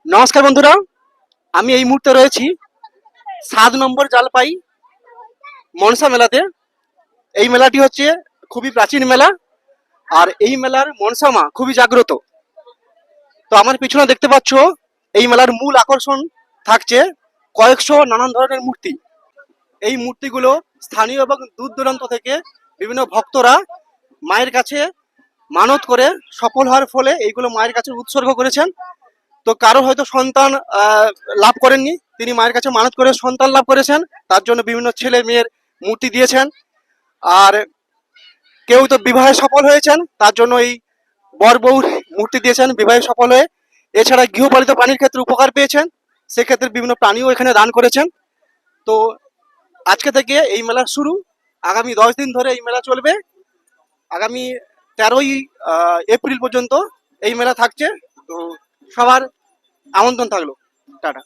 নমস্কার বন্ধুরা, আমি এই মুহূর্তে রয়েছি 7 নম্বর জালপাই মনসা মেলাতে। এই মেলাটি হচ্ছে খুবই প্রাচীন মেলা, আর এই মেলার মনসা মা খুবই জাগ্রত। তো আমার পিছনে দেখতে পাচ্ছ, এই মেলার মূল আকর্ষণ থাকছে কয়েকশো নানান ধরনের মূর্তি। এই মূর্তিগুলো স্থানীয় এবং দূর দূরান্ত থেকে বিভিন্ন ভক্তরা মায়ের কাছে মানত করে সফল হওয়ার ফলে এইগুলো মায়ের কাছে উৎসর্গ করেছেন। তো কারো হয়তো সন্তান লাভ করেননি, তিনি মায়ের কাছে মানত করে সন্তান লাভ করেছেন, তার জন্য বিভিন্ন ছেলে মেয়ের মূর্তি দিয়েছেন। আর কেউ তো বিবাহে সফল হয়েছেন, তার জন্য এই বর বউর মূর্তি দিয়েছেন বিবাহে সফল হয়ে। এছাড়া গৃহপালিত প্রাণীর ক্ষেত্রে উপকার পেয়েছেন, সেক্ষেত্রে বিভিন্ন প্রাণীও এখানে দান করেছেন। তো আজকে থেকে এই মেলা শুরু, আগামী 10 দিন ধরে এই মেলা চলবে। আগামী 13ই এপ্রিল পর্যন্ত এই মেলা থাকছে। তো সবার আমন্ত্রণ থাকলো। টাটা।